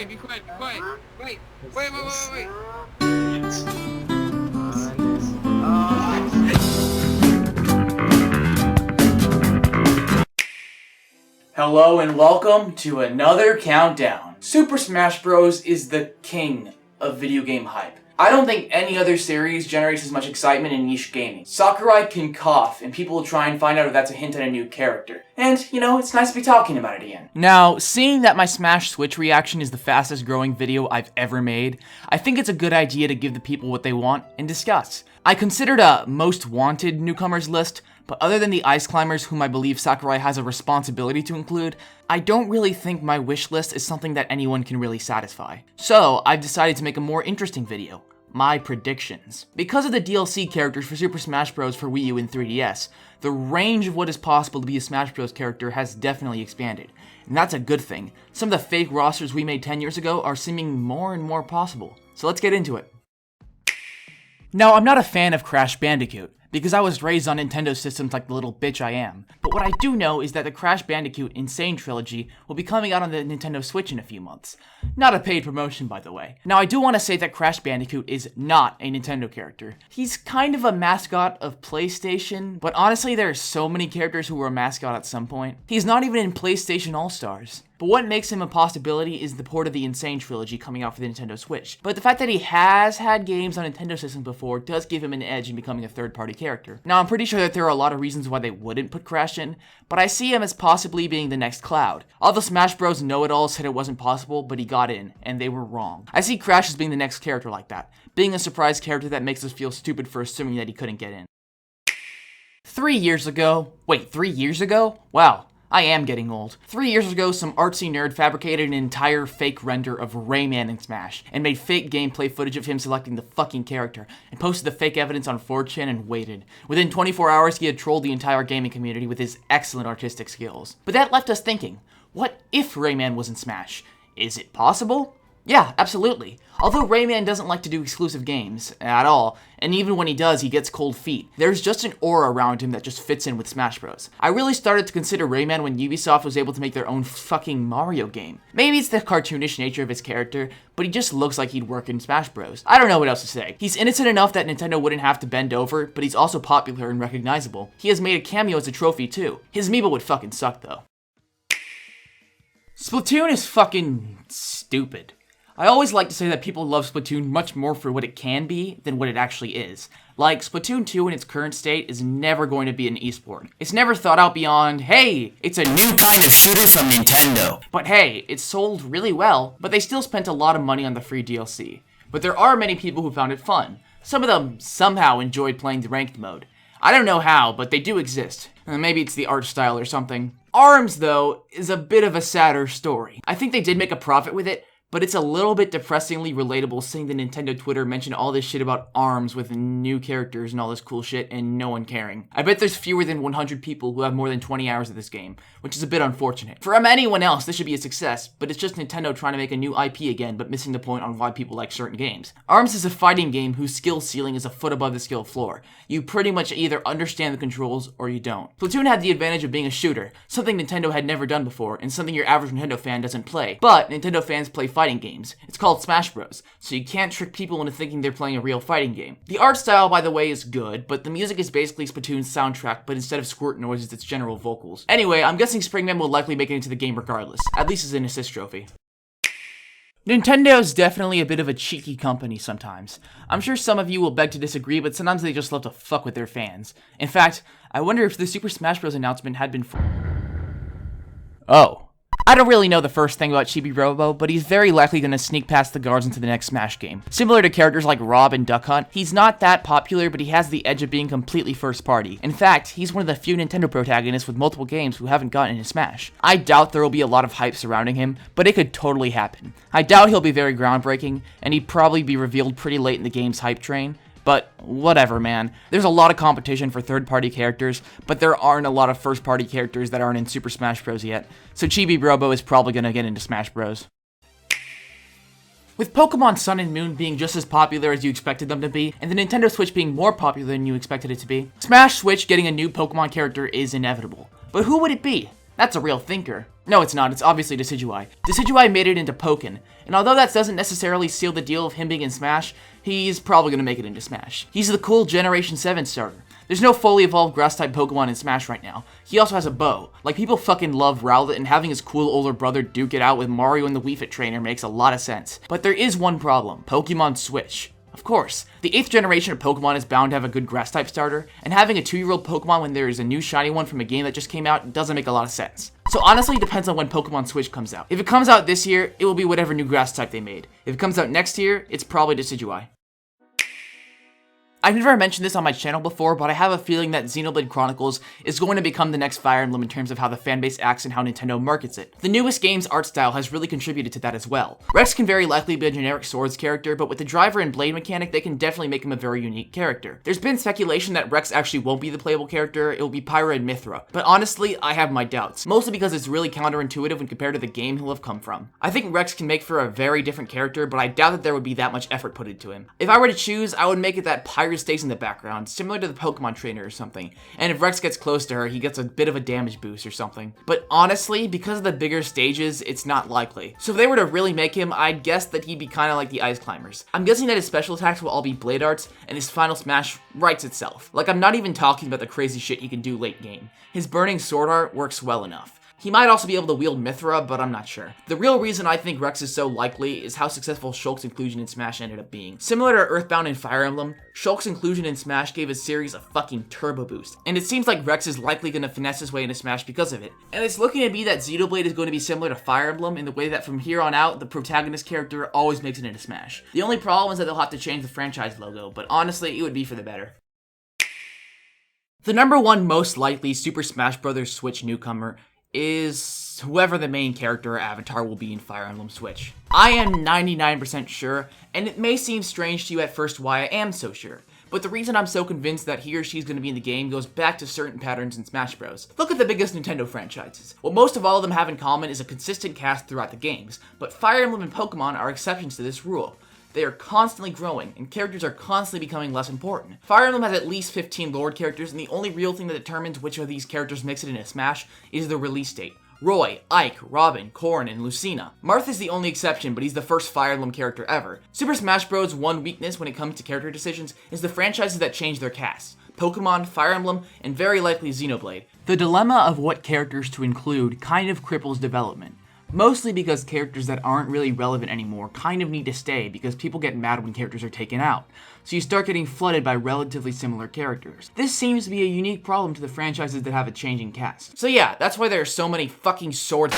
be quiet. Wait. Hello and welcome to another countdown. Super Smash Bros. Is the king of video game hype. I don't think any other series generates as much excitement in niche gaming. Sakurai can cough and people will try and find out if that's a hint at a new character. And, you know, it's nice to be talking about it again. Now, seeing that my Smash Switch reaction is the fastest growing video I've ever made, I think it's a good idea to give the people what they want and discuss. I considered a most wanted newcomers list, but other than the ice climbers whom I believe Sakurai has a responsibility to include, I don't really think my wish list is something that anyone can really satisfy. So, I've decided to make a more interesting video. My predictions. Because of the DLC characters for Super Smash Bros. For Wii U and 3DS, the range of what is possible to be a Smash Bros. Character has definitely expanded. And that's a good thing. Some of the fake rosters we made 10 years ago are seeming more and more possible. So let's get into it. Now, I'm not a fan of Crash Bandicoot, because I was raised on Nintendo systems like the little bitch I am. But what I do know is that the Crash Bandicoot Insane Trilogy will be coming out on the Nintendo Switch in a few months. Not a paid promotion, by the way. Now, I do want to say that Crash Bandicoot is not a Nintendo character. He's kind of a mascot of PlayStation, but honestly, there are so many characters who were a mascot at some point. He's not even in PlayStation All-Stars. But what makes him a possibility is the port of the Insane Trilogy coming out for the Nintendo Switch. But the fact that he has had games on Nintendo systems before does give him an edge in becoming a third-party character. Now, I'm pretty sure that there are a lot of reasons why they wouldn't put Crash in, but I see him as possibly being the next Cloud. All the Smash Bros. Know-it-alls said it wasn't possible, but he got in, and they were wrong. I see Crash as being the next character like that, being a surprise character that makes us feel stupid for assuming that he couldn't get in. 3 years ago? Wait, 3 years ago? Wow. I am getting old. 3 years ago, some artsy nerd fabricated an entire fake render of Rayman in Smash, and made fake gameplay footage of him selecting the fucking character, and posted the fake evidence on 4chan and waited. Within 24 hours, he had trolled the entire gaming community with his excellent artistic skills. But that left us thinking, what if Rayman was in Smash? Is it possible? Yeah, absolutely. Although Rayman doesn't like to do exclusive games at all, and even when he does, he gets cold feet. There's just an aura around him that just fits in with Smash Bros. I really started to consider Rayman when Ubisoft was able to make their own fucking Mario game. Maybe it's the cartoonish nature of his character, but he just looks like he'd work in Smash Bros. I don't know what else to say. He's innocent enough that Nintendo wouldn't have to bend over, but he's also popular and recognizable. He has made a cameo as a trophy too. His amiibo would fucking suck though. Splatoon is fucking stupid. I always like to say that people love Splatoon much more for what it can be than what it actually is. Like, Splatoon 2 in its current state is never going to be an esport. It's never thought out beyond, hey, it's a new kind of shooter from Nintendo. But hey, it sold really well, but they still spent a lot of money on the free DLC. But there are many people who found it fun. Some of them somehow enjoyed playing the ranked mode. I don't know how, but they do exist. Maybe it's the art style or something. ARMS, though, is a bit of a sadder story. I think they did make a profit with it, but it's a little bit depressingly relatable seeing the Nintendo Twitter mention all this shit about ARMS with new characters and all this cool shit and no one caring. I bet there's fewer than 100 people who have more than 20 hours of this game, which is a bit unfortunate. For anyone else, this should be a success, but it's just Nintendo trying to make a new IP again, but missing the point on why people like certain games. ARMS is a fighting game whose skill ceiling is a foot above the skill floor. You pretty much either understand the controls or you don't. Splatoon had the advantage of being a shooter, something Nintendo had never done before, and something your average Nintendo fan doesn't play. But Nintendo fans play fighting games. It's called Smash Bros, so you can't trick people into thinking they're playing a real fighting game. The art style, by the way, is good, but the music is basically Splatoon's soundtrack, but instead of squirt noises, it's general vocals. Anyway, I'm guessing Springman will likely make it into the game regardless, at least as an assist trophy. Nintendo's definitely a bit of a cheeky company sometimes. I'm sure some of you will beg to disagree, but sometimes they just love to fuck with their fans. In fact, I wonder if the Super Smash Bros. Announcement had been Oh. I don't really know the first thing about Chibi-Robo, but he's very likely going to sneak past the guards into the next Smash game. Similar to characters like Rob and Duck Hunt, he's not that popular, but he has the edge of being completely first party. In fact, he's one of the few Nintendo protagonists with multiple games who haven't gotten into Smash. I doubt there will be a lot of hype surrounding him, but it could totally happen. I doubt he'll be very groundbreaking, and he'd probably be revealed pretty late in the game's hype train. But whatever, man. There's a lot of competition for third-party characters, but there aren't a lot of first-party characters that aren't in Super Smash Bros. Yet, so Chibi-Robo is probably gonna get into Smash Bros. With Pokemon Sun and Moon being just as popular as you expected them to be, and the Nintendo Switch being more popular than you expected it to be, Smash Switch getting a new Pokemon character is inevitable. But who would it be? That's a real thinker. No, it's not. It's obviously Decidueye. Decidueye made it into Pokken, and although that doesn't necessarily seal the deal of him being in Smash, he's probably gonna make it into Smash. He's the cool Generation 7 starter. There's no fully evolved grass-type Pokemon in Smash right now. He also has a bow. Like, people fucking love Rowlet, and having his cool older brother duke it out with Mario and the Wii Fit trainer makes a lot of sense. But there is one problem: Pokemon Switch. Of course, the 8th generation of Pokemon is bound to have a good grass-type starter, and having a 2-year-old Pokemon when there is a new shiny one from a game that just came out doesn't make a lot of sense. So honestly, it depends on when Pokemon Switch comes out. If it comes out this year, it will be whatever new grass type they made. If it comes out next year, it's probably Decidueye. I've never mentioned this on my channel before, but I have a feeling that Xenoblade Chronicles is going to become the next Fire Emblem in terms of how the fanbase acts and how Nintendo markets it. The newest game's art style has really contributed to that as well. Rex can very likely be a generic Swords character, but with the driver and blade mechanic, they can definitely make him a very unique character. There's been speculation that Rex actually won't be the playable character, it will be Pyra and Mithra, but honestly, I have my doubts, mostly because it's really counterintuitive when compared to the game he'll have come from. I think Rex can make for a very different character, but I doubt that there would be that much effort put into him. If I were to choose, I would make it that Pyra stays in the background, similar to the Pokemon trainer or something, and if Rex gets close to her, he gets a bit of a damage boost or something. But honestly, because of the bigger stages, it's not likely. So if they were to really make him, I'd guess that he'd be kinda like the Ice Climbers. I'm guessing that his special attacks will all be blade arts, and his final smash writes itself. Like, I'm not even talking about the crazy shit he can do late game. His burning sword art works well enough. He might also be able to wield Mithra, but I'm not sure. The real reason I think Rex is so likely is how successful Shulk's inclusion in Smash ended up being. Similar to Earthbound and Fire Emblem, Shulk's inclusion in Smash gave his series a fucking turbo boost, and it seems like Rex is likely gonna finesse his way into Smash because of it. And it's looking to be that Xenoblade is going to be similar to Fire Emblem in the way that from here on out, the protagonist character always makes it into Smash. The only problem is that they'll have to change the franchise logo, but honestly, it would be for the better. The number one most likely Super Smash Bros. Switch newcomer is whoever the main character or avatar will be in Fire Emblem Switch. I am 99% sure, and it may seem strange to you at first why I am so sure, but the reason I'm so convinced that he or she's going to be in the game goes back to certain patterns in Smash Bros. Look at the biggest Nintendo franchises. What most of all of them have in common is a consistent cast throughout the games, but Fire Emblem and Pokemon are exceptions to this rule. They are constantly growing, and characters are constantly becoming less important. Fire Emblem has at least 15 Lord characters, and the only real thing that determines which of these characters makes it in a Smash is the release date. Roy, Ike, Robin, Corrin, and Lucina. Marth is the only exception, but he's the first Fire Emblem character ever. Super Smash Bros.' one weakness when it comes to character decisions is the franchises that change their casts. Pokemon, Fire Emblem, and very likely Xenoblade. The dilemma of what characters to include kind of cripples development. Mostly because characters that aren't really relevant anymore kind of need to stay because people get mad when characters are taken out. So you start getting flooded by relatively similar characters. This seems to be a unique problem to the franchises that have a changing cast. So yeah, that's why there are so many fucking swords.